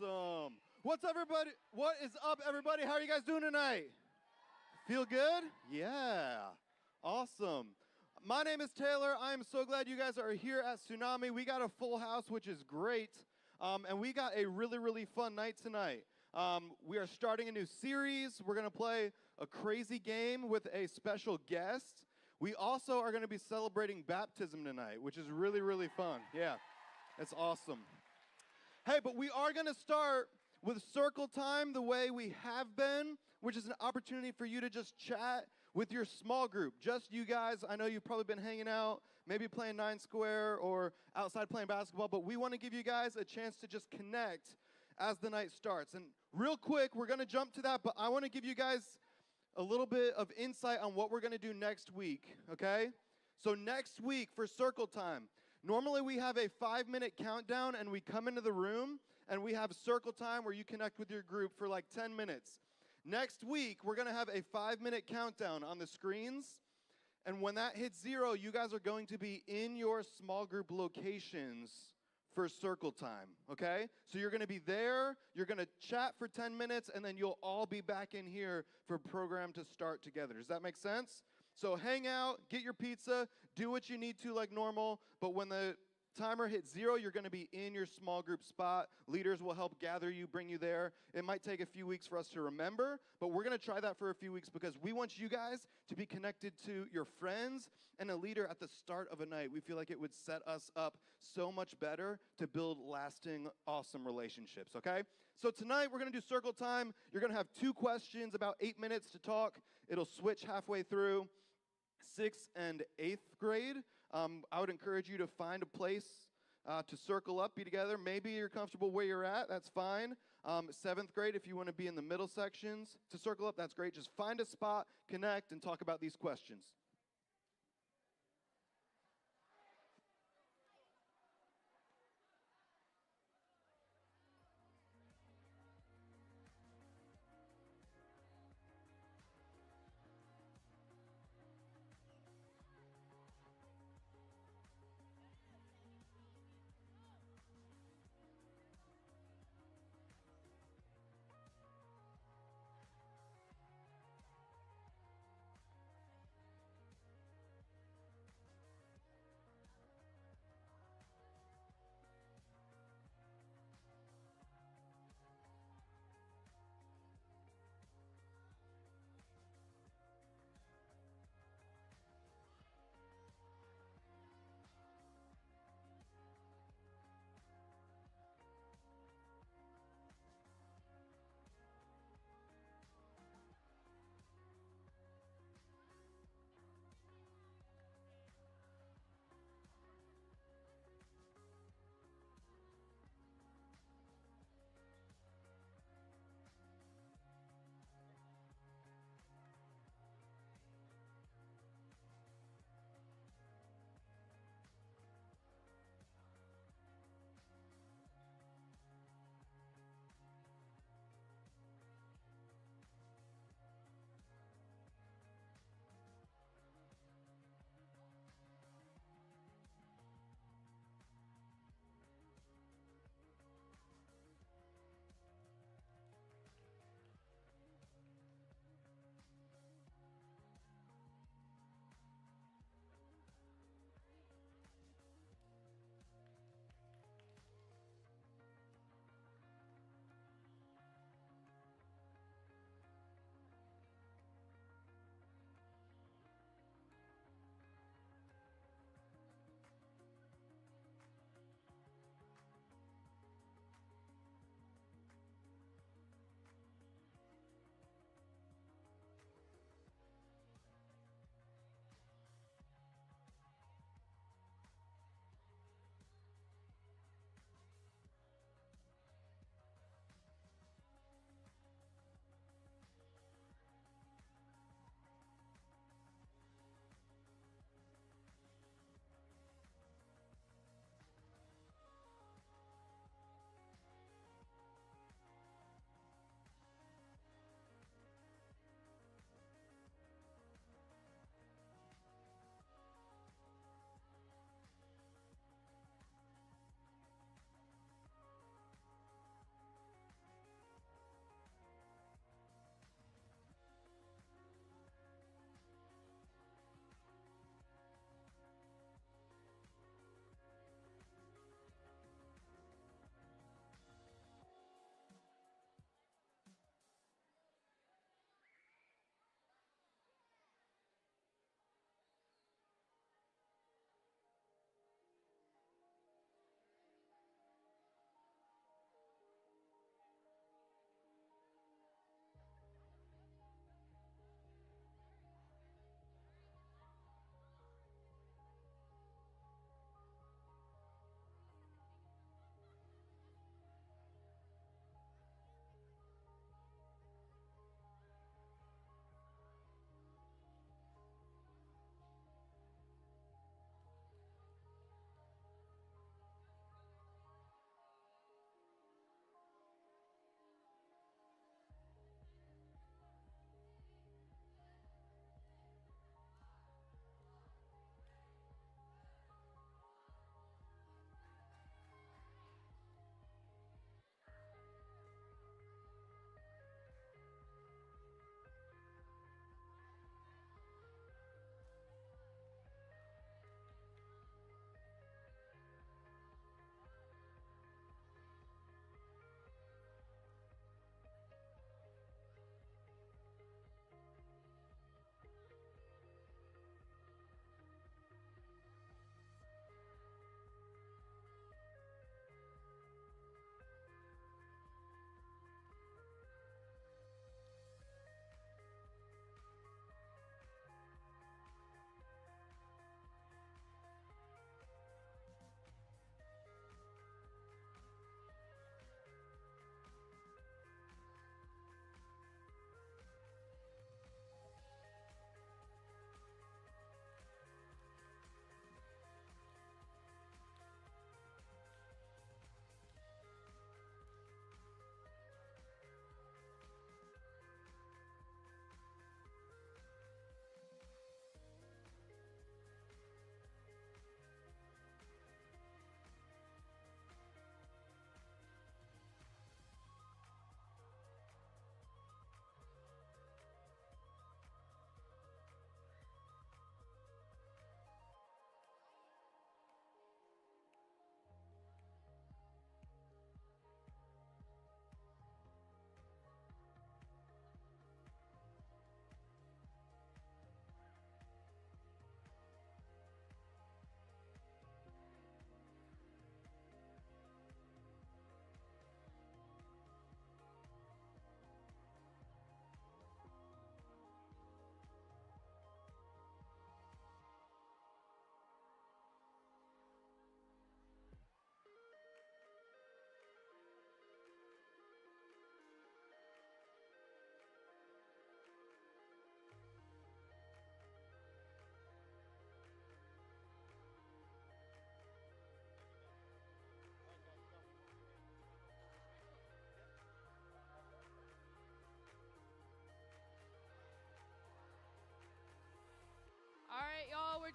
Awesome. What is up, everybody? How are you guys doing tonight? Feel good? Yeah. Awesome. My name is Taylor. I am so glad you guys are here at Tsunami. We got a full house, which is great. And we got a really, really fun night tonight. We are starting a new series. We're going to play a crazy game with a special guest. We also are going to be celebrating baptism tonight, which is really, really fun. Yeah, it's awesome. Hey, but we are going to start with circle time the way we have been, which is an opportunity for you to just chat with your small group. Just you guys. I know you've probably been hanging out, maybe playing 9 Square or outside playing basketball, but we want to give you guys a chance to just connect as the night starts. And real quick, we're going to jump to that, but I want to give you guys a little bit of insight on what we're going to do next week, okay? So next week for circle time, normally we have a 5-minute countdown and we come into the room and we have circle time where you connect with your group for like 10 minutes. Next week, we're going to have a 5-minute countdown on the screens. And when that hits 0, you guys are going to be in your small group locations for circle time, okay? So you're going to be there, you're going to chat for 10 minutes, and then you'll all be back in here for program to start together. Does that make sense? So hang out, get your pizza, do what you need to like normal, but when the timer hits 0, you're going to be in your small group spot. Leaders will help gather you, bring you there. It might take a few weeks for us to remember, but we're going to try that for a few weeks because we want you guys to be connected to your friends and a leader at the start of a night. We feel like it would set us up so much better to build lasting, awesome relationships, okay? So tonight, we're going to do circle time. You're going to have 2 questions, about 8 minutes to talk. It'll switch halfway through. 6th and 8th grade, I would encourage you to find a place to circle up, be together. Maybe you're comfortable where you're at, that's fine. 7th grade, if you want to be in the middle sections to circle up, that's great. Just find a spot, connect, and talk about these questions.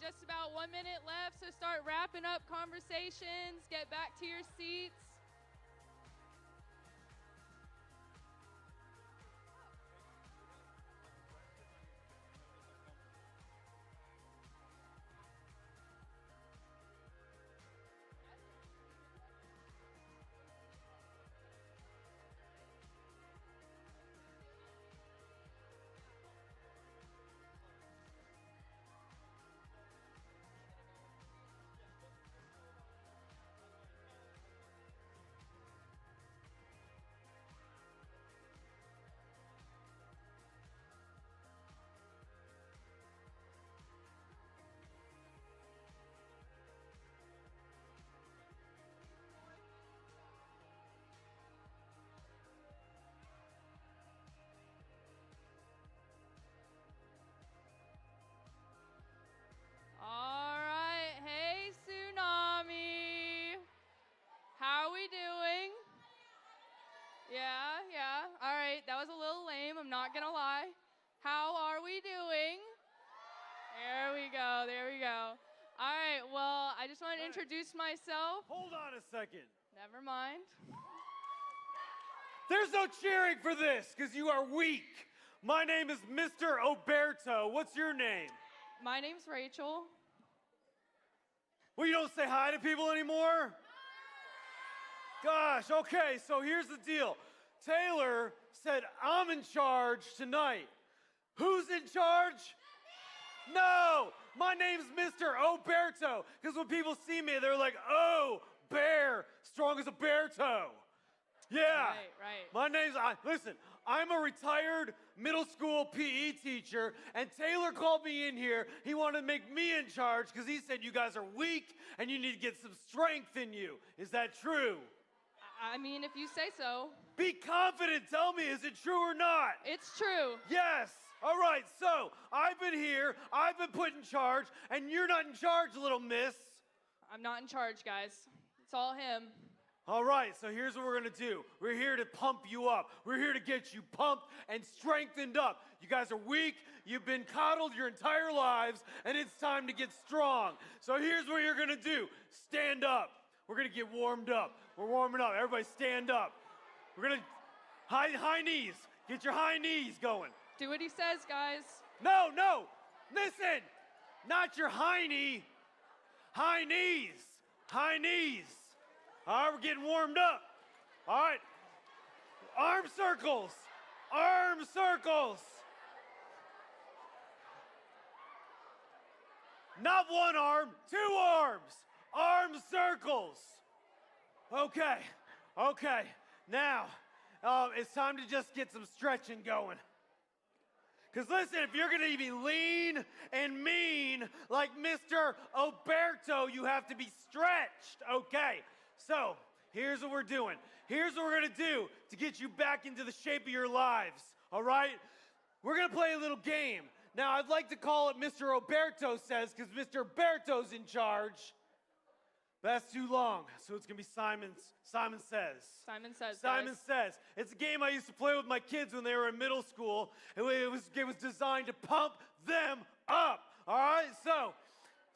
just about 1 minute left, so start wrapping up conversations, get back to your seats. All right, hey Tsunami. How are we doing? Yeah. All right, that was a little lame, I'm not gonna lie. How are we doing? There we go. All right, well, I just want to introduce myself. Hold on a second. Never mind. There's no cheering for this because you are weak. My name is Mr. Oberto. What's your name? My name's Rachel. Well, you don't say hi to people anymore? Gosh, okay, so here's the deal. Taylor said, I'm in charge tonight. Who's in charge? No, my name's Mr. Oberto, because when people see me, they're like, oh, bear, strong as a bear toe. Yeah. Right. My name's, listen, I'm a retired middle school PE teacher, and Taylor called me in here. He wanted to make me in charge because he said you guys are weak and you need to get some strength in you. Is that true? I mean, if you say so. Be confident. Tell me, is it true or not? It's true. Yes. All right, so I've been here, I've been put in charge, and you're not in charge, little miss. I'm not in charge, guys. It's all him. All right, so here's what we're gonna do. We're here to pump you up. We're here to get you pumped and strengthened up. You guys are weak, you've been coddled your entire lives, and it's time to get strong. So here's what you're gonna do. Stand up. We're gonna get warmed up. We're warming up. Everybody stand up. We're gonna, high knees. Get your high knees going. Do what he says, guys. No, listen. Not your high knee. High knees. High knees. All right, we're getting warmed up. All right. Arm circles. Arm circles. Not one arm, 2 arms. Arm circles. Okay. Now, it's time to just get some stretching going. Because listen, if you're going to be lean and mean like Mr. Oberto, you have to be stretched. Okay, so here's what we're doing. Here's what we're going to do to get you back into the shape of your lives, all right? We're going to play a little game. Now, I'd like to call it Mr. Oberto Says, because Mr. Oberto's in charge. But that's too long, so it's going to be Simon Says. Simon Says, Simon guys. Says. It's a game I used to play with my kids when they were in middle school. It was designed to pump them up. All right?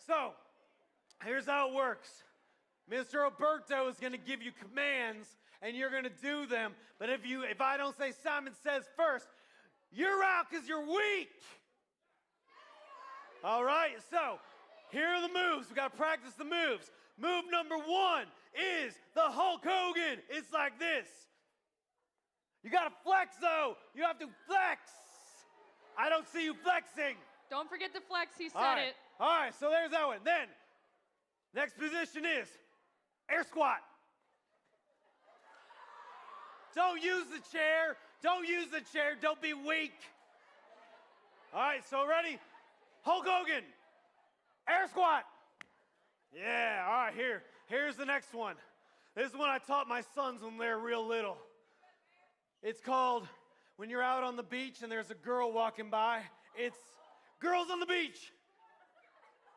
So here's how it works. Mr. Oberto is going to give you commands, and you're going to do them. But if I don't say Simon Says first, you're out because you're weak. All right? So here are the moves. We got to practice the moves. Move number 1 is the Hulk Hogan. It's like this. You gotta flex though. You have to flex. I don't see you flexing. Don't forget to flex, he said it. All right, so there's that one. Then, next position is air squat. Don't use the chair. Don't be weak. All right, so ready? Hulk Hogan, air squat. Yeah, all right, here's the next one. This is one I taught my sons when they were real little. It's called, when you're out on the beach and there's a girl walking by, it's girls on the beach.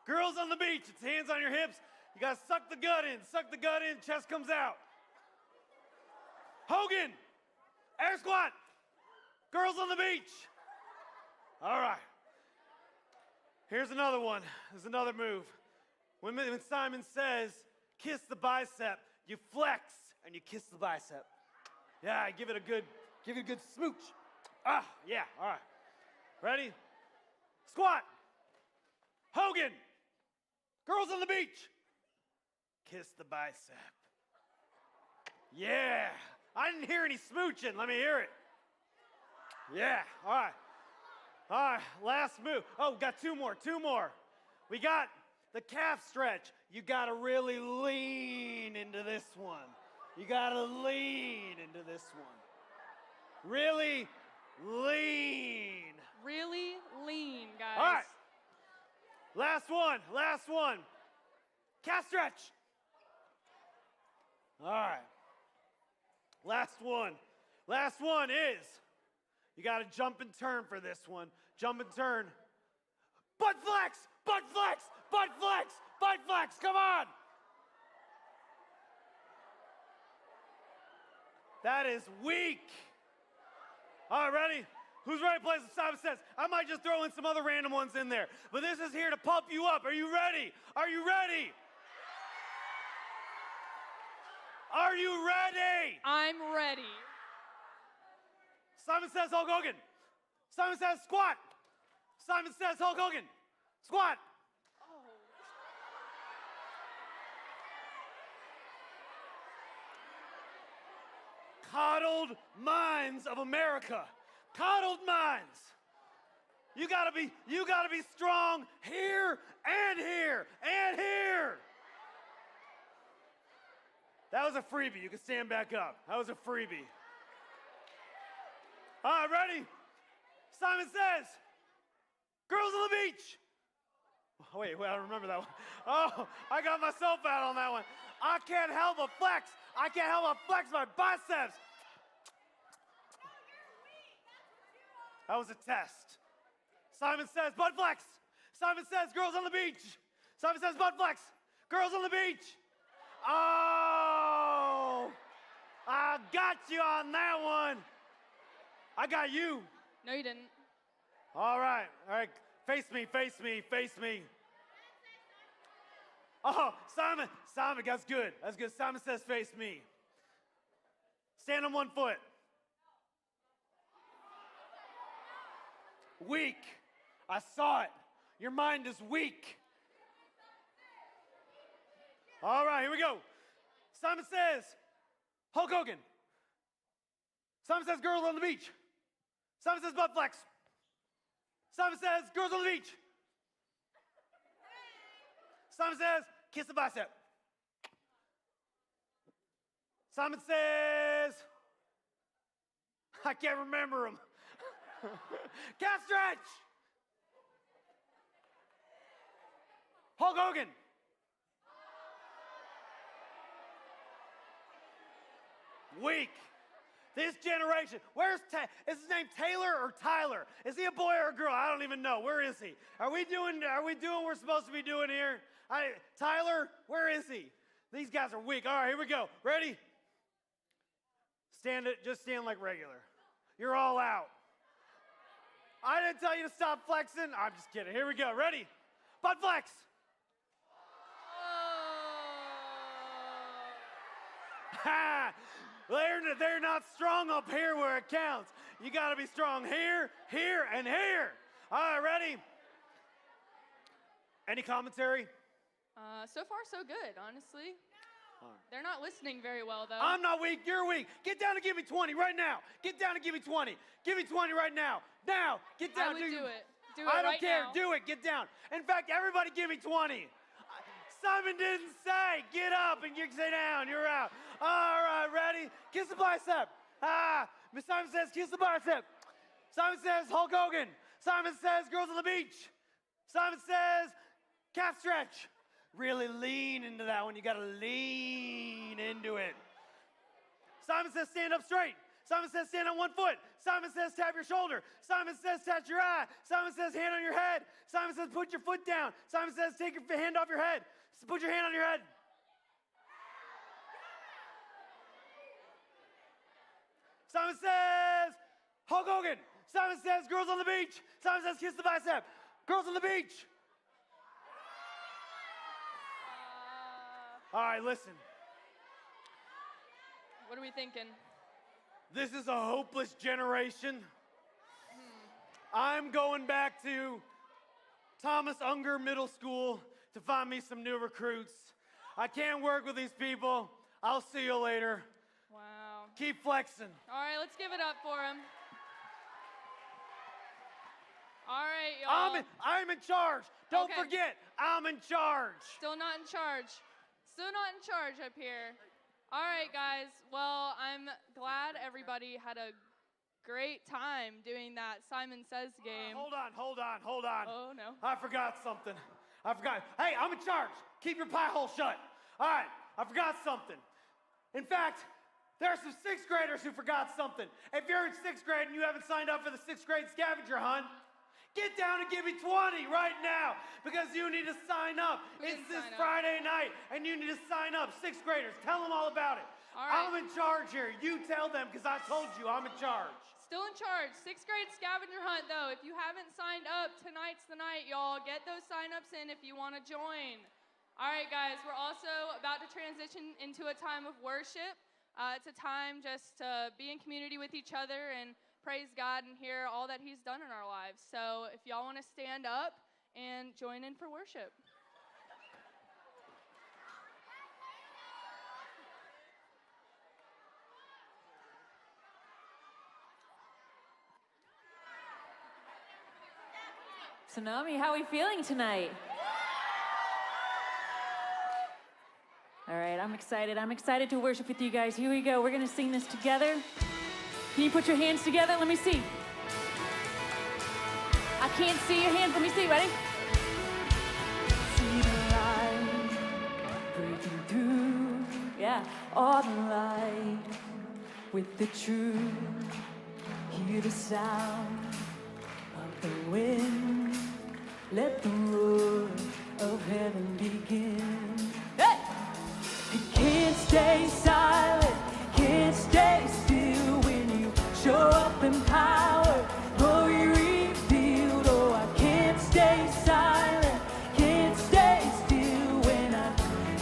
Girls on the beach, it's hands on your hips. You gotta suck the gut in, chest comes out. Hogan, air squat, girls on the beach. All right. Here's another one. There's another move. When Simon says, kiss the bicep, you flex and you kiss the bicep. Yeah, give it a good smooch. Ah, yeah, all right. Ready? Squat. Hogan. Girls on the beach. Kiss the bicep. Yeah. I didn't hear any smooching. Let me hear it. Yeah, all right. All right, last move. Oh, got two more. We got the calf stretch. You gotta really lean into this one. You gotta lean into this one. Really lean. Really lean, guys. All right. Last one. Calf stretch. All right. Last one is, you got to jump and turn for this one. Jump and turn. Butt flex, butt flex, butt flex, butt flex. Come on. That is weak. All right, ready? Who's ready to play some Simon Says? I might just throw in some other random ones in there, but this is here to pump you up. Are you ready? Are you ready? Are you ready? I'm ready. Simon Says Hulk Hogan. Simon Says squat. Simon Says Hulk Hogan. Squat. Coddled minds of America. Coddled minds. You gotta be strong here and here and here. That was a freebie. You can stand back up. That was a freebie. All right, ready? Simon Says, girls on the beach. Oh, wait, I don't remember that one. Oh, I got myself out on that one. I can't help but flex. I can't help but flex my biceps. That was a test. Simon Says, butt flex. Simon Says, girls on the beach. Simon Says, butt flex. Girls on the beach. Oh, I got you on that one. I got you. No, you didn't. All right. Face me. Oh, Simon, that's good. Simon Says face me. Stand on one foot. Weak. I saw it. Your mind is weak. All right, here we go. Simon Says, Hulk Hogan. Simon Says, girls on the beach. Simon Says, butt flex. Simon Says, girls on the beach. Simon Says, kiss the bicep. Simon Says, I can't remember him. Calf stretch. Hulk Hogan. Weak. This generation. Is his name Taylor or Tyler? Is he a boy or a girl? I don't even know. Where is he? Are we doing what we're supposed to be doing here? Tyler, where is he? These guys are weak. All right, here we go. Ready? Just stand like regular. You're all out. I didn't tell you to stop flexing. I'm just kidding. Here we go. Ready? Butt flex. Ha! They're not strong up here where it counts. You got to be strong here, here, and here. All right, ready? Any commentary? So far, so good, honestly. All right. They're not listening very well, though. I'm not weak. You're weak. Get down and give me 20 right now. Get down and give me 20. Give me 20 right now. Now, get down. I would do it. Do it I don't right care. now. Do it. Get down. In fact, everybody give me 20. Simon didn't say, get up and you sit down. You're out. All right, ready? Kiss the bicep. Simon Says, kiss the bicep. Simon Says, Hulk Hogan. Simon Says, girls on the beach. Simon Says, calf stretch. Really lean into that one. You got to lean into it. Simon Says, stand up straight. Simon Says, stand on one foot. Simon Says, tap your shoulder. Simon Says, touch your eye. Simon Says, hand on your head. Simon Says, put your foot down. Simon Says, take your hand off your head. Put your hand on your head. Simon Says, Hulk Hogan. Simon Says, girls on the beach. Simon Says, kiss the bicep. Girls on the beach. All right, listen. What are we thinking? This is a hopeless generation. I'm going back to Thomas Unger Middle School to find me some new recruits. I can't work with these people. I'll see you later. Wow. Keep flexing. All right, let's give it up for him. All right, y'all. I'm in charge. Don't Okay. forget, I'm in charge. Still not in charge. Still not in charge up here. All right, guys. Well, I'm glad everybody had a great time doing that Simon Says game. Hold on. Oh, no. I forgot something. Hey, I'm in charge. Keep your pie hole shut. All right, I forgot something. In fact, there are some 6th graders who forgot something. If you're in 6th grade and you haven't signed up for the 6th grade scavenger hunt, get down and give me 20 right now because you need to sign up. It's this Friday night and you need to sign up. 6th graders, tell them all about it. All right. I'm in charge here. You tell them because I told you I'm in charge. Still in charge. 6th grade scavenger hunt, though. If you haven't signed up, tonight's the night, y'all. Get those sign-ups in if you want to join. All right, guys, we're also about to transition into a time of worship. It's a time just to be in community with each other and praise God and hear all that He's done in our lives. So if y'all want to stand up and join in for worship. Tsunami, how are we feeling tonight? All right, I'm excited. I'm excited to worship with you guys. Here we go. We're going to sing this together. Can you put your hands together? Let me see. I can't see your hands. Let me see. Ready? See the light breaking through. Yeah. All the light with the truth. Hear the sound of the wind. Let the roar of heaven begin. Hey! You can't stay silent. Can't stay still when you show up in power, glory revealed. Oh, I can't stay silent, can't stay still when I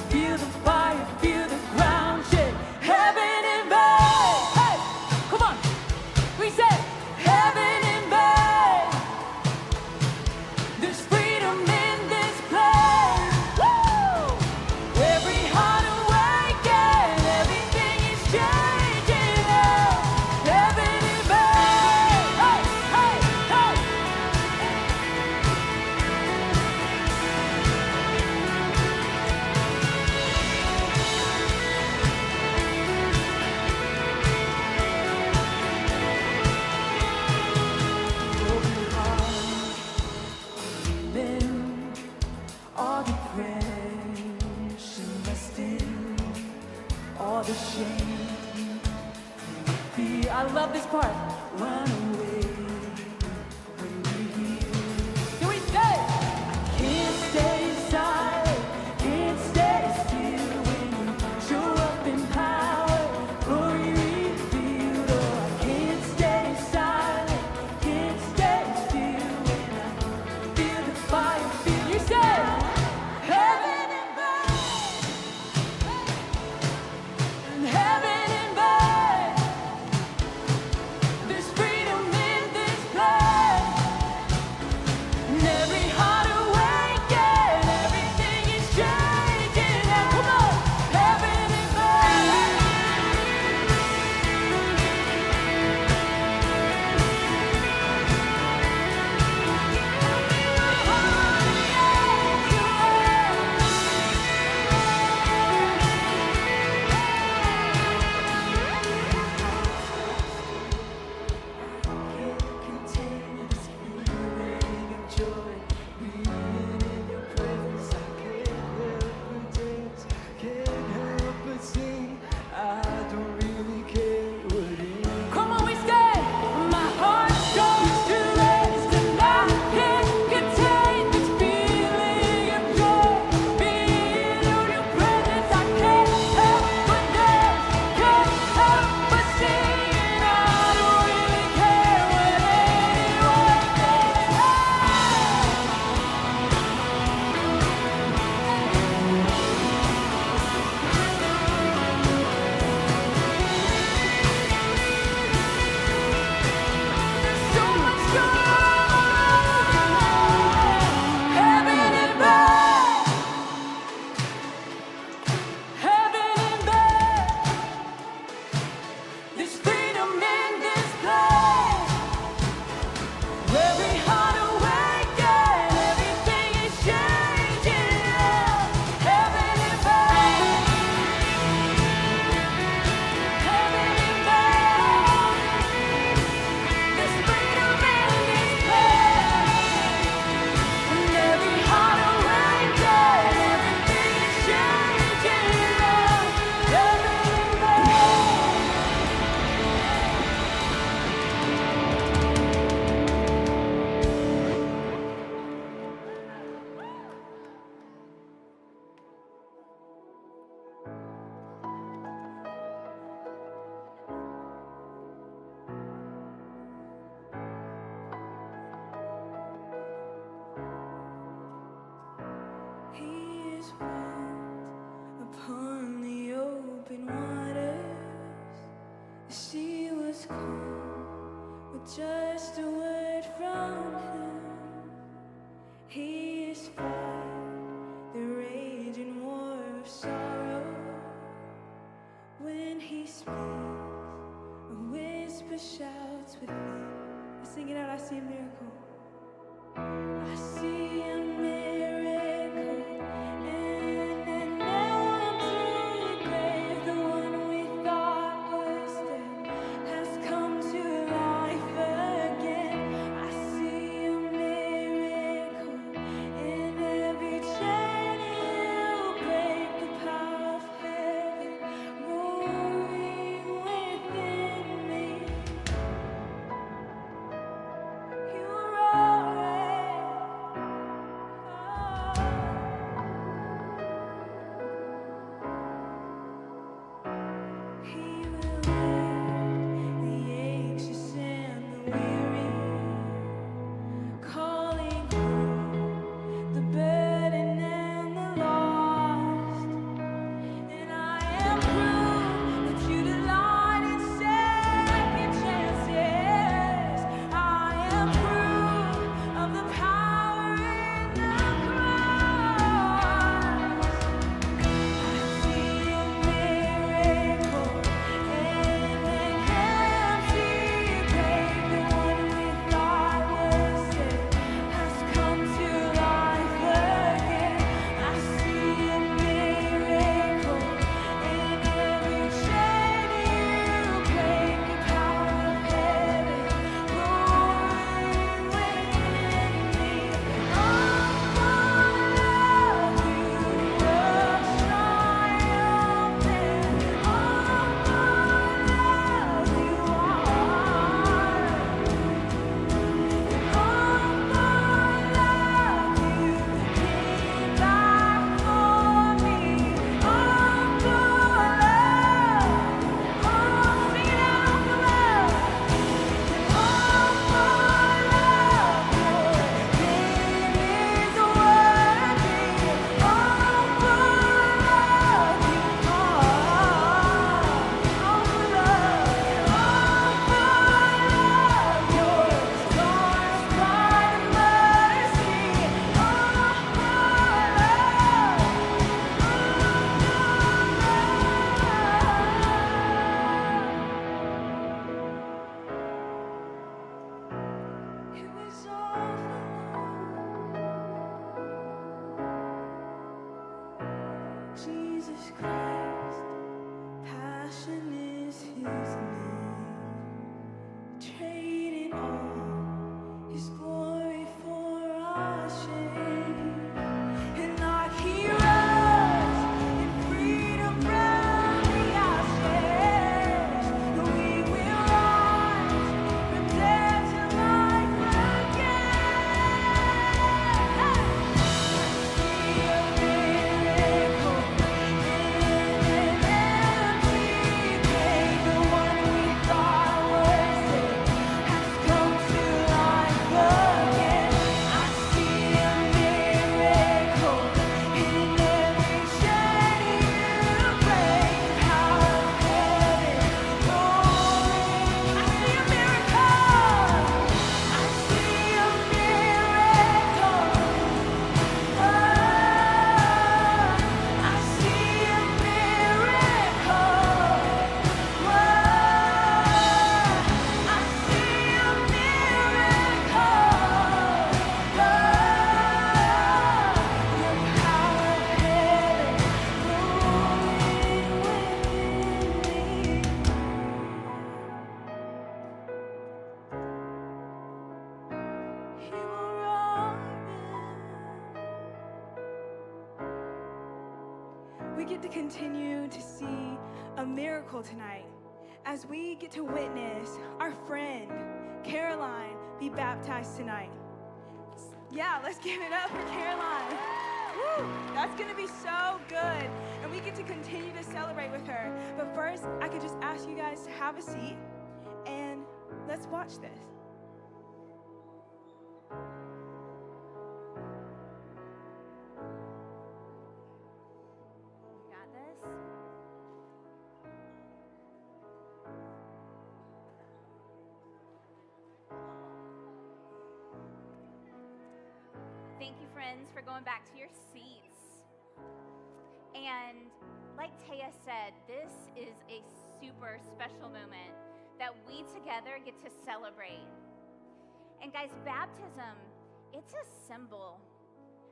feel the fire, feel the ground shake, heaven invade. Hey, come on, we say heaven invade. There's freedom in this place. Woo! Every heart awakened, everything is changing now. Heaven invade. Hey, hey, hey. Broken hearts, bend, all depression must end, all the shame, fear. I love this part. Run away when you hear. Can we say? I can't stay silent, can't stay still when you show up in power, glory revealed. Oh, I can't stay silent, can't stay still when I feel the fire, feel. You say, heaven invade, heaven invade. There's freedom in Just a word from him. He is fought the raging war of sorrow. When he speaks, a whisper shouts with me. I sing it out, I see a miracle. I see a miracle in an empty grave. The one we thought was dead has come to life again. I see a miracle in every chain you break. The power of heaven roaring within me. You roaring. He will lift the anxious and the weary, calling home the burden and the lost. And I am proof that you delight in second chances. I am proof of the power in the cross. I see a miracle in an empty grave. The one we thought was dead has come to life again. I see a miracle in every chain you break. The power of heaven roaring within me. Oh, for love you were triumphant. Oh, for love you are. Oh, for love you came back for me. Oh, for love. Oh, sing it out for love. Oh, for love, your name is worthy. Oh, for love you are. Oh, for love. Oh, for love, you're charged by mercy. Oh, it was all for Jesus Christ. Passion is his name. Trading all his glory for our shame. And like he rose in freedom from the ashes, we will rise from death to life again. See a miracle in an empty grave. The one we thought was dead has come to life again. I see a miracle in every chain you break. The power of heaven roaring. I see a miracle. I see a miracle. Oh, I see a miracle. Whoa, I see a miracle. Oh, the power of heaven roaring within me. You are roaring. We get to continue to see a miracle tonight as we get to witness our friend Caroline be baptized tonight. Yeah, let's give it up for Caroline. Woo, that's gonna be so good. And we get to continue to celebrate with her. But first, I could just ask you guys to have a seat and let's watch this. Got this? Thank you, friends, for going back to your seats. And like Taya said, this is a super special moment that we together get to celebrate. And guys, baptism, it's a symbol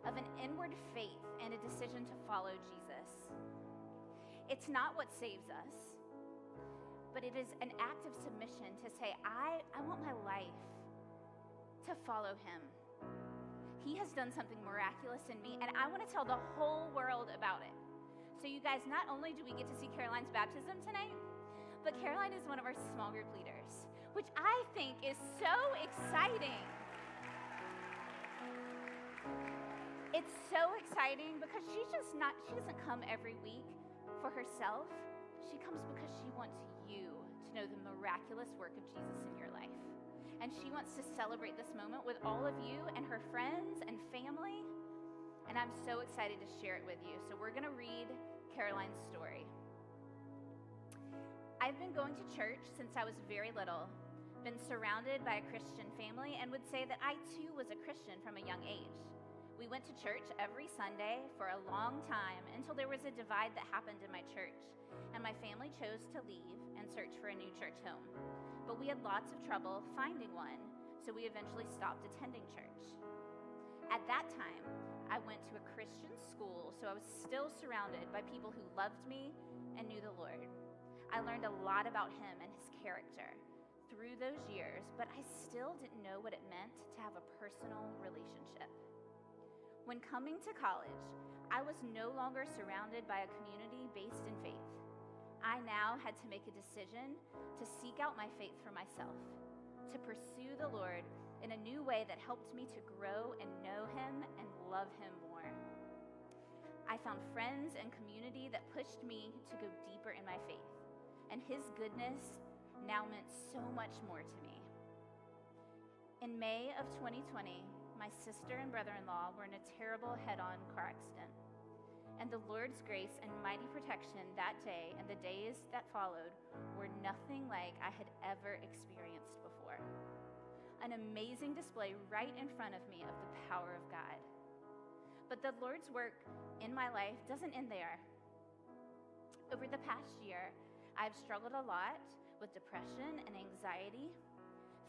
of an inward faith and a decision to follow Jesus. It's not what saves us, but it is an act of submission to say, I want my life to follow him. He has done something miraculous in me, and I want to tell the whole world about it. So you guys, not only do we get to see Caroline's baptism tonight, but Caroline is one of our small group leaders, which I think is so exciting. It's so exciting because she doesn't come every week for herself. She comes because she wants you to know the miraculous work of Jesus in your life. And she wants to celebrate this moment with all of you and her friends and family. And I'm so excited to share it with you. So we're going to read Caroline's story. I've been going to church since I was very little, been surrounded by a Christian family, and would say that I too was a Christian from a young age. We went to church every Sunday for a long time until there was a divide that happened in my church, and my family chose to leave and search for a new church home. But we had lots of trouble finding one, so we eventually stopped attending church. At that time, I went to a Christian school, so I was still surrounded by people who loved me and knew the Lord. I learned a lot about him and his character through those years, but I still didn't know what it meant to have a personal relationship. When coming to college, I was no longer surrounded by a community based in faith. I now had to make a decision to seek out my faith for myself, to pursue the Lord in a new way that helped me to grow and know him and love him more. I found friends and community that pushed me to go deeper in my faith, and his goodness now meant so much more to me. In May of 2020, my sister and brother-in-law were in a terrible head-on car accident. And the Lord's grace and mighty protection that day and the days that followed were nothing like I had ever experienced before. An amazing display right in front of me of the power of God. But the Lord's work in my life doesn't end there. Over the past year, I've struggled a lot with depression and anxiety,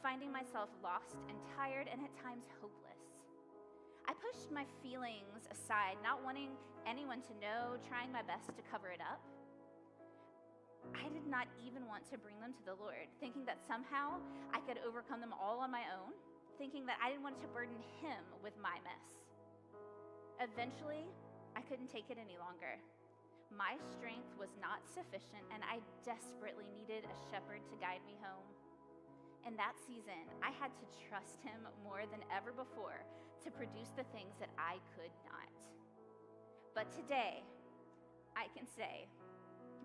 finding myself lost and tired and at times hopeless. I pushed my feelings aside, not wanting anyone to know, trying my best to cover it up. I did not even want to bring them to the Lord, thinking that somehow I could overcome them all on my own, thinking that I didn't want to burden him with my mess. Eventually, I couldn't take it any longer. My strength was not sufficient, and I desperately needed a shepherd to guide me home. In that season, I had to trust him more than ever before to produce the things that I could not. But today, I can say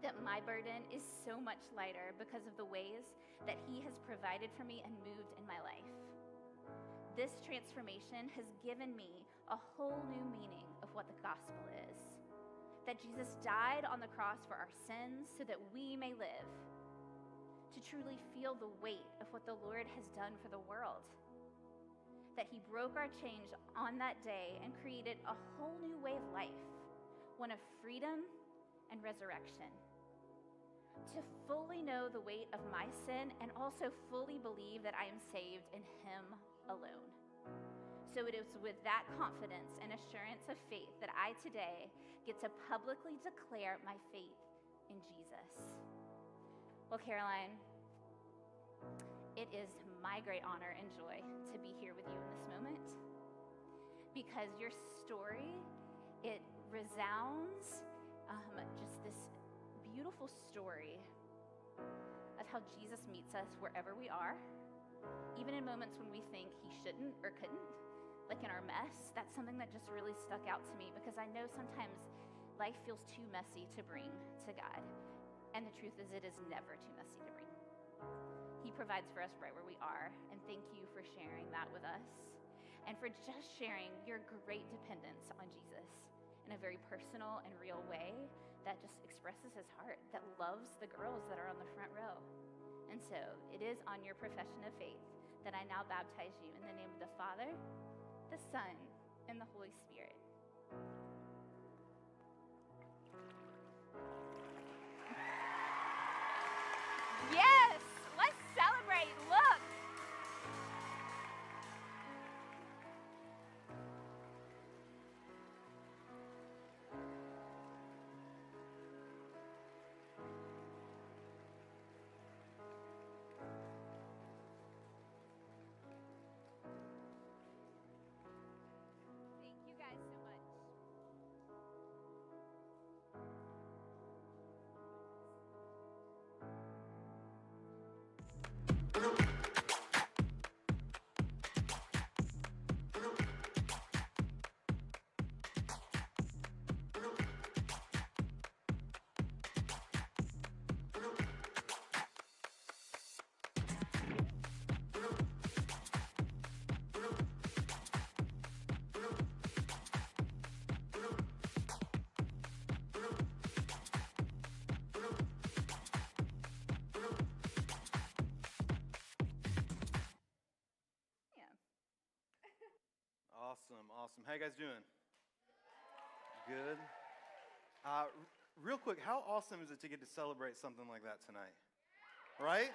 that my burden is so much lighter because of the ways that he has provided for me and moved in my life. This transformation has given me a whole new meaning of what the gospel is. That Jesus died on the cross for our sins so that we may live. To truly feel the weight of what the Lord has done for the world. That he broke our chains on that day and created a whole new way of life, one of freedom and resurrection. To fully know the weight of my sin and also fully believe that I am saved in him alone. So it is with that confidence and assurance of faith that I today get to publicly declare my faith in Jesus. Well, Caroline, it is my great honor and joy to be here with you in this moment because your story, it resounds just this beautiful story of how Jesus meets us wherever we are, even in moments when we think he shouldn't or couldn't, like in our mess. That's something that just really stuck out to me because I know sometimes life feels too messy to bring to God. And the truth is, it is never too messy to bring. He provides for us right where we are, and thank you for sharing that with us, and for just sharing your great dependence on Jesus in a very personal and real way that just expresses his heart, that loves the girls that are on the front row. And so it is on your profession of faith that I now baptize you in the name of the Father, the Son, and the Holy Spirit. Yes, let's celebrate. Look. Thank you guys so much. Yeah. Awesome. How you guys doing? Good. Real quick, how awesome is it to get to celebrate something like that tonight? Right?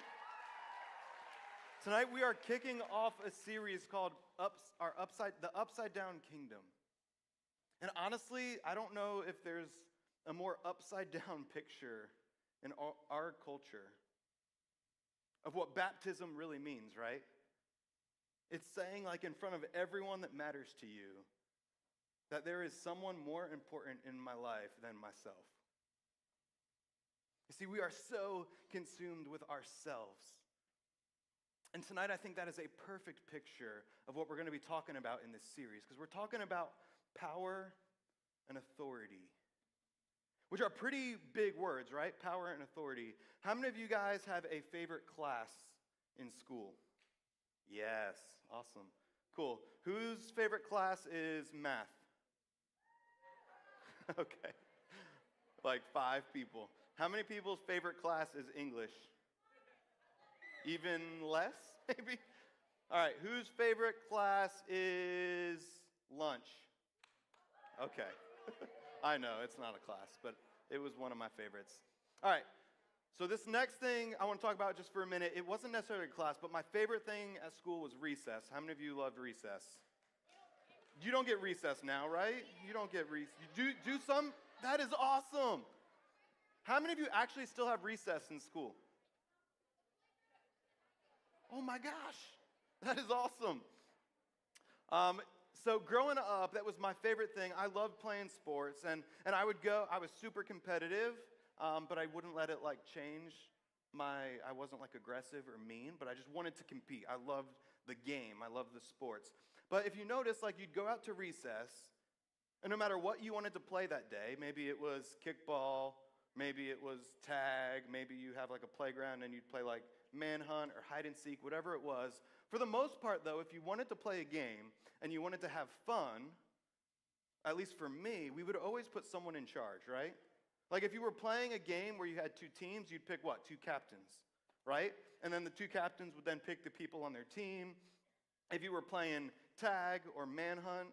Tonight we are kicking off a series called The Upside Down Kingdom. And honestly, I don't know if there's a more upside down picture in our culture of what baptism really means, right? It's saying, like, in front of everyone that matters to you, that there is someone more important in my life than myself. You see, we are so consumed with ourselves. And tonight, I think that is a perfect picture of what we're going to be talking about in this series, because we're talking about power and authority, which are pretty big words, right? Power and authority. How many of you guys have a favorite class in school? Yes, awesome. Cool. Whose favorite class is math? Okay. Like 5 people. How many people's favorite class is English? Even less, maybe? All right, whose favorite class is lunch? Okay. I know, it's not a class, but it was one of my favorites. All right, so this next thing I want to talk about just for a minute, it wasn't necessarily a class, but my favorite thing at school was recess. How many of you loved recess? You don't get recess now, right? You don't get recess. You do some? That is awesome. How many of you actually still have recess in school? Oh my gosh, that is awesome. So growing up, that was my favorite thing. I loved playing sports, and I would go, I was super competitive, but I wouldn't let it like change I wasn't like aggressive or mean, but I just wanted to compete. I loved the game, I loved the sports. But if you notice, like you'd go out to recess, and no matter what you wanted to play that day, maybe it was kickball, maybe it was tag, maybe you have like a playground and you'd play like manhunt or hide and seek, whatever it was. For the most part, though, if you wanted to play a game and you wanted to have fun, at least for me, we would always put someone in charge, right? Like if you were playing a game where you had 2 teams, you'd pick what? 2 captains, right? And then the 2 captains would then pick the people on their team. If you were playing tag or manhunt,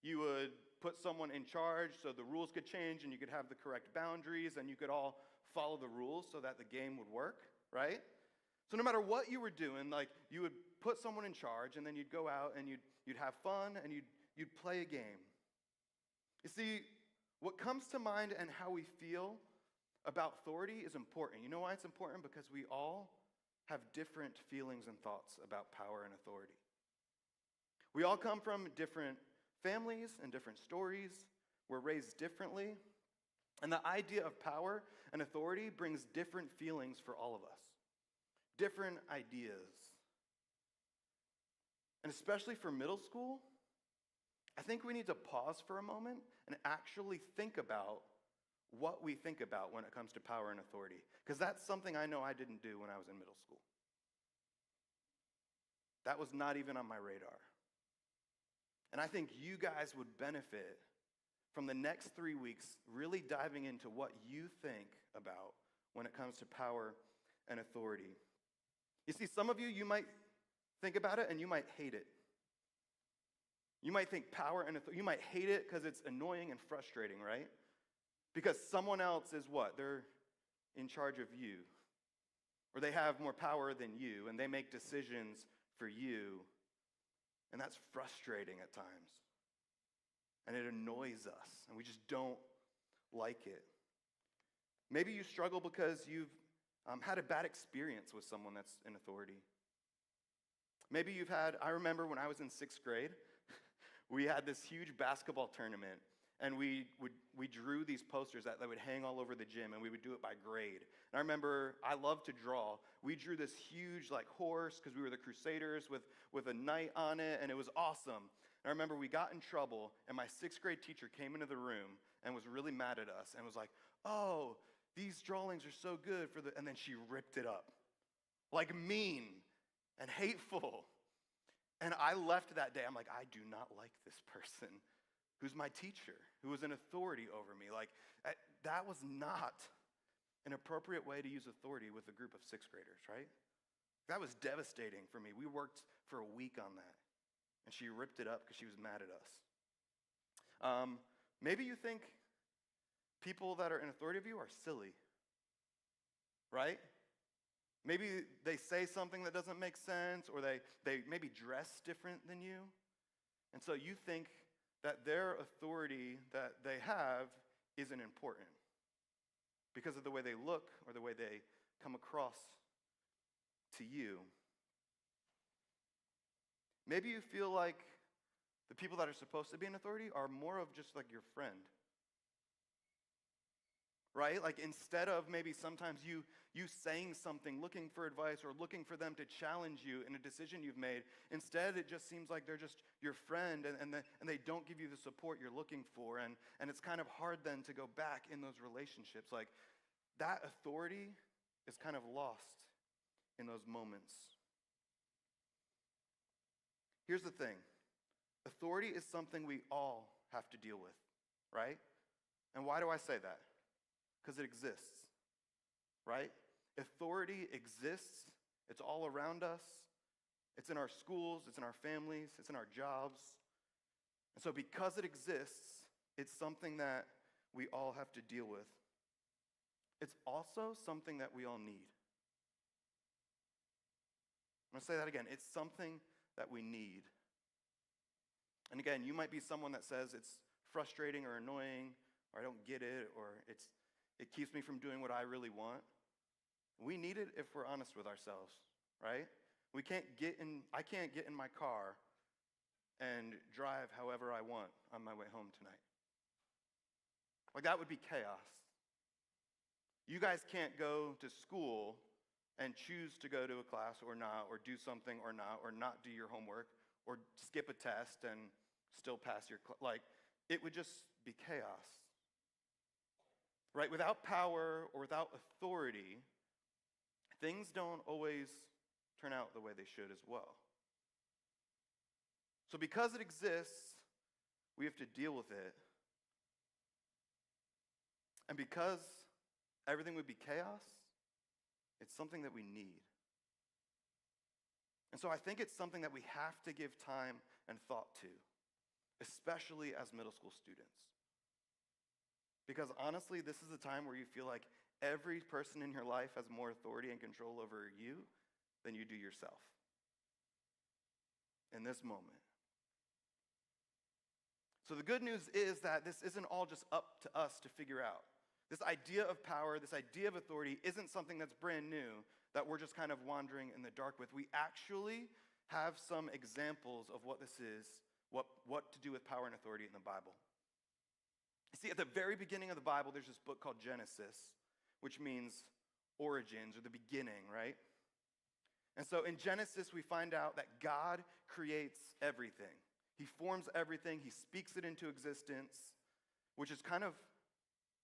you would put someone in charge so the rules could change and you could have the correct boundaries and you could all follow the rules so that the game would work, right? So no matter what you were doing, like you would put someone in charge and then you'd go out and you'd have fun and you'd play a game. You see, what comes to mind and how we feel about authority is important. You know why it's important? Because we all have different feelings and thoughts about power and authority. We all come from different families and different stories. We're raised differently. And the idea of power and authority brings different feelings for all of us, different ideas. And especially for middle school, I think we need to pause for a moment and actually think about what we think about when it comes to power and authority. Because that's something I know I didn't do when I was in middle school. That was not even on my radar. And I think you guys would benefit from the next 3 weeks really diving into what you think about when it comes to power and authority. You see, some of you might think about it and you might hate it. You might think power and authority, you might hate it because it's annoying and frustrating, right? Because someone else is what? They're in charge of you. Or they have more power than you, and they make decisions for you. And that's frustrating at times. And it annoys us, and we just don't like it. Maybe you struggle because you've had a bad experience with someone that's in authority. Maybe you've had, I remember when I was in 6th grade, we had this huge basketball tournament, and we drew these posters that would hang all over the gym, and we would do it by grade. And I remember, I love to draw. We drew this huge horse, because we were the Crusaders, with a knight on it, and it was awesome. And I remember we got in trouble, and my 6th grade teacher came into the room and was really mad at us, and was like, oh, these drawings are so good and then she ripped it up. Mean and hateful. And I left that day, I'm like, I do not like this person who's my teacher, who was an authority over me. That was not an appropriate way to use authority with a group of 6th graders, right? That was devastating for me. We worked for a week on that, and she ripped it up because she was mad at us. Maybe you think people that are in authority of you are silly, right? Maybe they say something that doesn't make sense, or they maybe dress different than you. And so you think that their authority that they have isn't important because of the way they look or the way they come across to you. Maybe you feel like the people that are supposed to be in authority are more of just your friend. Right? Instead of maybe sometimes you saying something, looking for advice, or looking for them to challenge you in a decision you've made, instead it just seems like they're just your friend, and they don't give you the support you're looking for, and it's kind of hard then to go back in those relationships. That authority is kind of lost in those moments. Here's the thing. Authority is something we all have to deal with, right? And why do I say that? Because it exists, right? Authority exists. It's all around us. It's in our schools. It's in our families. It's in our jobs. And so because it exists, it's something that we all have to deal with. It's also something that we all need. I'm going to say that again. It's something that we need. And again, you might be someone that says it's frustrating or annoying, or I don't get it, or it keeps me from doing what I really want. We need it if we're honest with ourselves, right? I can't get in my car and drive however I want on my way home tonight. That would be chaos. You guys can't go to school and choose to go to a class or not, or do something or not do your homework, or skip a test and still pass your it would just be chaos. Right? Without power or without authority, things don't always turn out the way they should as well. So because it exists, we have to deal with it. And because everything would be chaos, it's something that we need. And so I think it's something that we have to give time and thought to, especially as middle school students. Because honestly, this is a time where you feel like every person in your life has more authority and control over you than you do yourself. In this moment. So the good news is that this isn't all just up to us to figure out. This idea of power, this idea of authority isn't something that's brand new that we're just kind of wandering in the dark with. We actually have some examples of what this is, what to do with power and authority in the Bible. You see, at the very beginning of the Bible, there's this book called Genesis, which means origins or the beginning, right? And so in Genesis, we find out that God creates everything. He forms everything. He speaks it into existence, which is kind of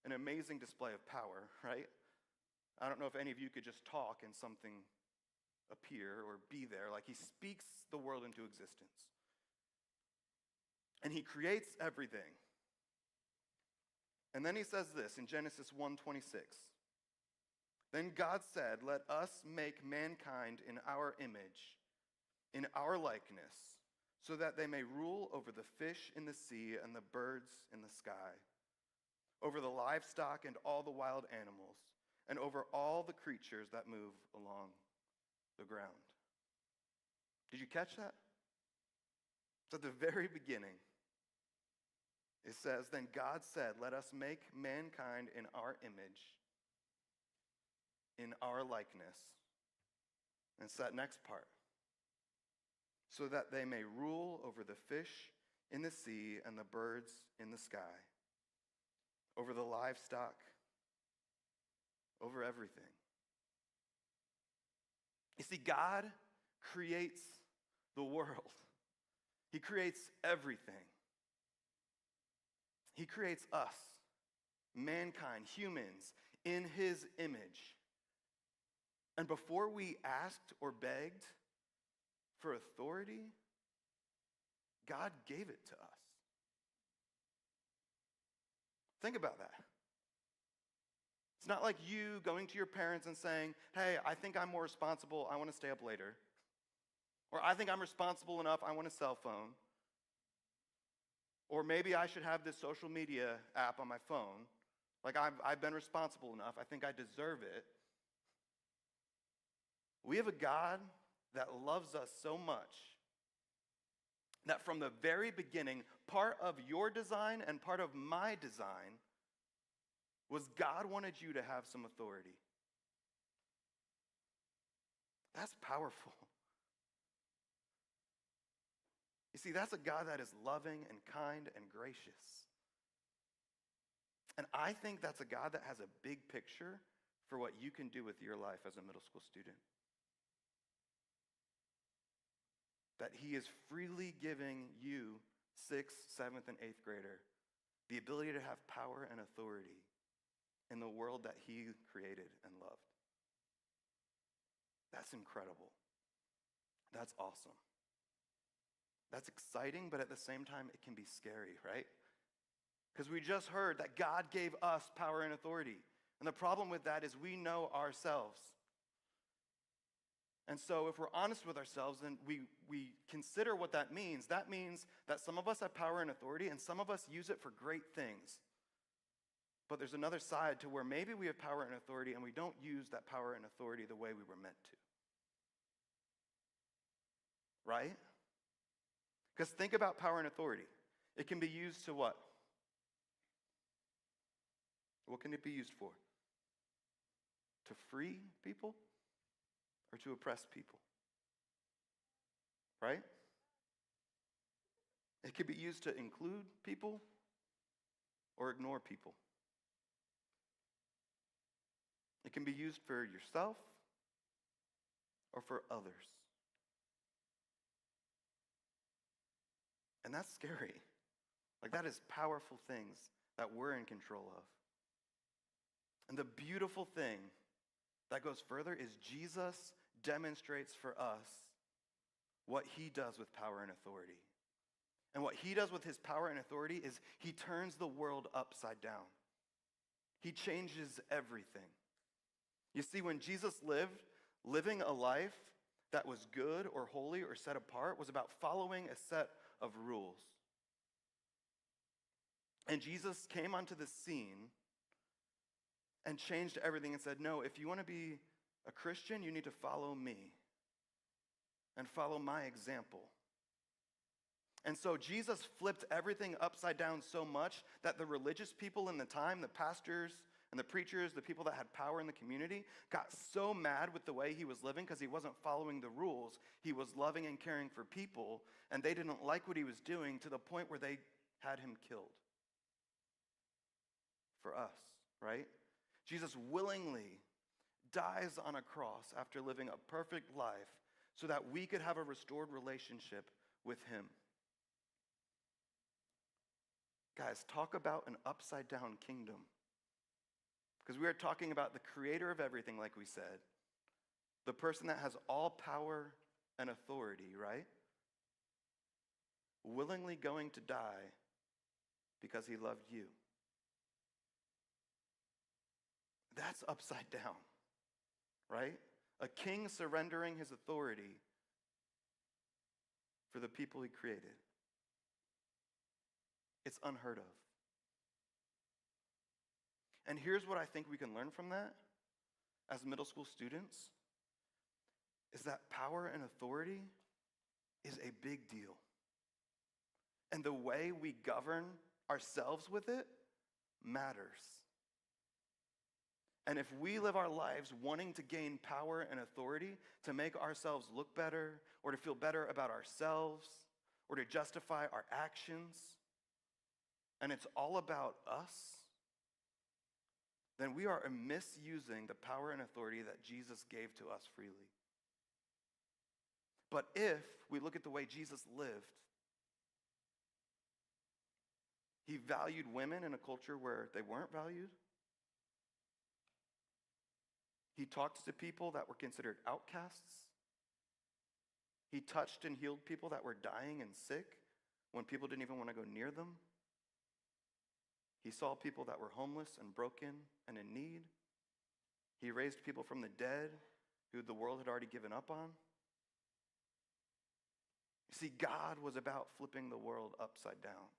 an amazing display of power, right? I don't know if any of you could just talk and something appear or be there. He speaks the world into existence. And he creates everything. And then he says this in Genesis 1:26. Then God said, "Let us make mankind in our image, in our likeness, so that they may rule over the fish in the sea and the birds in the sky, over the livestock and all the wild animals, and over all the creatures that move along the ground. Did you catch that? So at the very beginning, it says, then God said, let us make mankind in our image, in our likeness. And it's that next part. So that they may rule over the fish in the sea and the birds in the sky, over the livestock, over everything. You see, God creates the world. He creates everything. He creates us, mankind, humans, in his image. And before we asked or begged for authority, God gave it to us. Think about that. It's not like you going to your parents and saying, hey, I think I'm more responsible, I want to stay up later. Or I think I'm responsible enough, I want a cell phone. Or maybe I should have this social media app on my phone. Like I've been responsible enough, I think I deserve it. We have a God that loves us so much that from the very beginning, part of your design and part of my design was God wanted you to have some authority. That's powerful. You see, that's a God that is loving and kind and gracious. And I think that's a God that has a big picture for what you can do with your life as a middle school student. That he is freely giving you, 6th, 7th, and 8th grader, the ability to have power and authority in the world that he created and loved. That's incredible. That's awesome. That's exciting, but at the same time, it can be scary, right? Because we just heard that God gave us power and authority. And the problem with that is we know ourselves. And so if we're honest with ourselves and we consider what that means that some of us have power and authority and some of us use it for great things. But there's another side to where maybe we have power and authority and we don't use that power and authority the way we were meant to. Right? Because think about power and authority. It can be used to what? What can it be used for? To free people or to oppress people? Right? It can be used to include people or ignore people. It can be used for yourself or for others. And that's scary. Like, that is powerful things that we're in control of. And the beautiful thing that goes further is Jesus demonstrates for us what he does with power and authority. And what he does with his power and authority is he turns the world upside down. He changes everything. You see, when Jesus living a life that was good or holy or set apart was about following a set of rules. And Jesus came onto the scene and changed everything and said, no, if you want to be a Christian, you need to follow me and follow my example. And so Jesus flipped everything upside down so much that the religious people in the time, the pastors and the preachers, the people that had power in the community, got so mad with the way he was living because he wasn't following the rules. He was loving and caring for people, and they didn't like what he was doing to the point where they had him killed. For us, right? Jesus willingly dies on a cross after living a perfect life so that we could have a restored relationship with him. Guys, talk about an upside down kingdom. Because we are talking about the creator of everything, like we said. The person that has all power and authority, right? Willingly going to die because he loved you. That's upside down, right? A king surrendering his authority for the people he created. It's unheard of. And here's what I think we can learn from that as middle school students, is that power and authority is a big deal. And the way we govern ourselves with it matters. And if we live our lives wanting to gain power and authority to make ourselves look better, or to feel better about ourselves, or to justify our actions, and it's all about us, then we are misusing the power and authority that Jesus gave to us freely. But if we look at the way Jesus lived, he valued women in a culture where they weren't valued. He talked to people that were considered outcasts. He touched and healed people that were dying and sick when people didn't even want to go near them. He saw people that were homeless and broken and in need. He raised people from the dead who the world had already given up on. You see, God was about flipping the world upside down.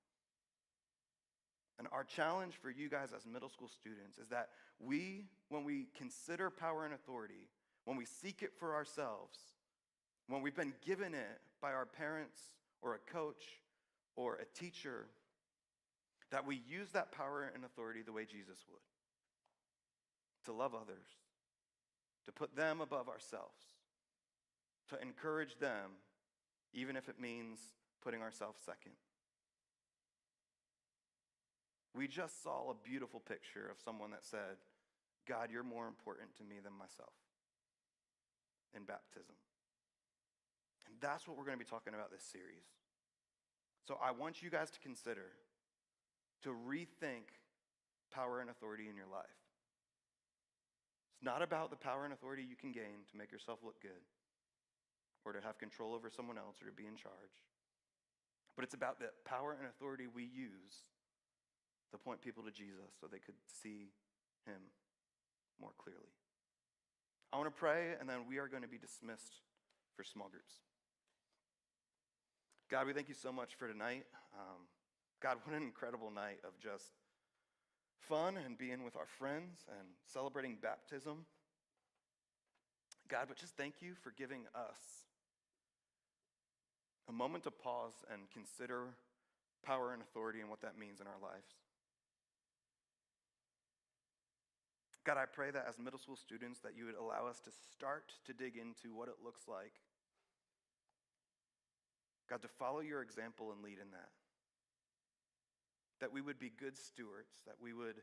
And our challenge for you guys as middle school students is that when we consider power and authority, when we seek it for ourselves, when we've been given it by our parents or a coach or a teacher, that we use that power and authority the way Jesus would. To love others, to put them above ourselves, to encourage them, even if it means putting ourselves second. We just saw a beautiful picture of someone that said, God, you're more important to me than myself in baptism. And that's what we're going to be talking about this series. So I want you guys to consider, to rethink power and authority in your life. It's not about the power and authority you can gain to make yourself look good or to have control over someone else or to be in charge. But it's about the power and authority we use to point people to Jesus so they could see him more clearly. I want to pray, and then we are going to be dismissed for small groups. God, we thank you so much for tonight. God, what an incredible night of just fun and being with our friends and celebrating baptism. God, but just thank you for giving us a moment to pause and consider power and authority and what that means in our lives. God, I pray that as middle school students that you would allow us to start to dig into what it looks like, God, to follow your example and lead in that. That we would be good stewards, that we would,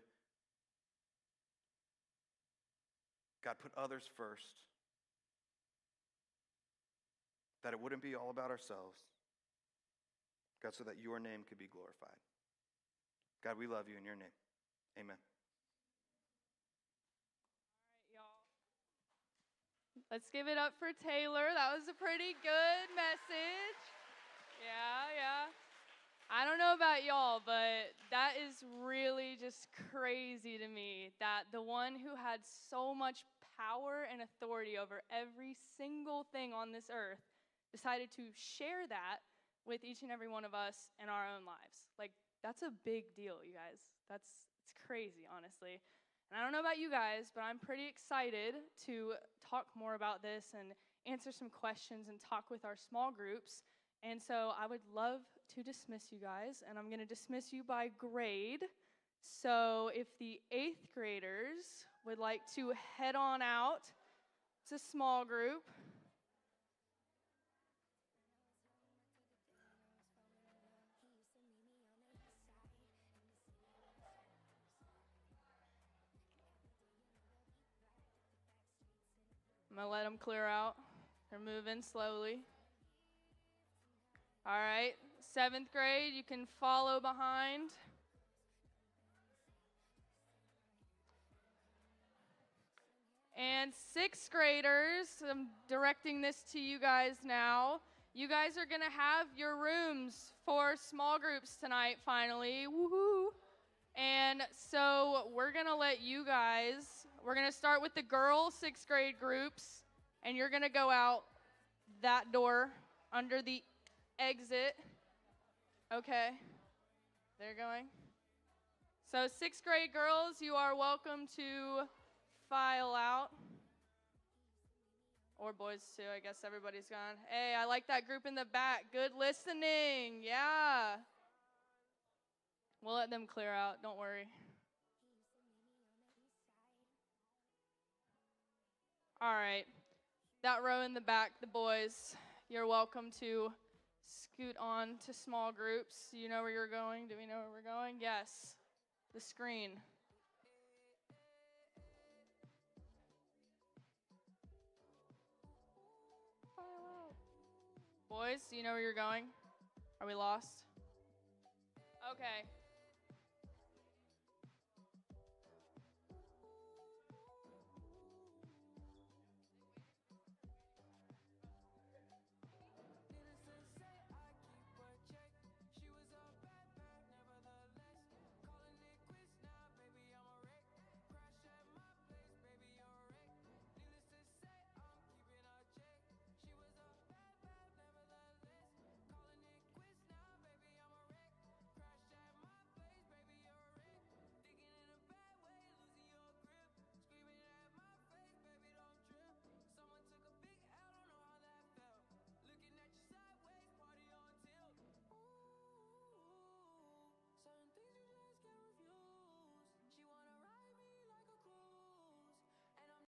God, put others first, that it wouldn't be all about ourselves, God, so that your name could be glorified. God, we love you in your name. Amen. Let's give it up for Taylor. That was a pretty good message. Yeah. I don't know about y'all, but that is really just crazy to me that the one who had so much power and authority over every single thing on this earth decided to share that with each and every one of us in our own lives. Like, that's a big deal, you guys. It's crazy, honestly. And I don't know about you guys, but I'm pretty excited to talk more about this and answer some questions and talk with our small groups. And so I would love to dismiss you guys, and I'm going to dismiss you by grade. So if the 8th graders would like to head on out to small group. I'm going to let them clear out. They're moving slowly. All right, 7th grade, you can follow behind. And 6th graders, I'm directing this to you guys now. You guys are going to have your rooms for small groups tonight, finally. Woohoo! And so we're going to let you guys, we're going to start with the girl 6th grade groups, and you're going to go out that door under the exit. Okay, they're going. So 6th grade girls, you are welcome to file out. Or boys too, I guess everybody's gone. Hey, I like that group in the back. Good listening, yeah. We'll let them clear out, don't worry. All right, that row in the back, the boys, you're welcome to scoot on to small groups. You know where you're going? Do we know where we're going? Yes, the screen. Boys, do you know where you're going? Are we lost? Okay.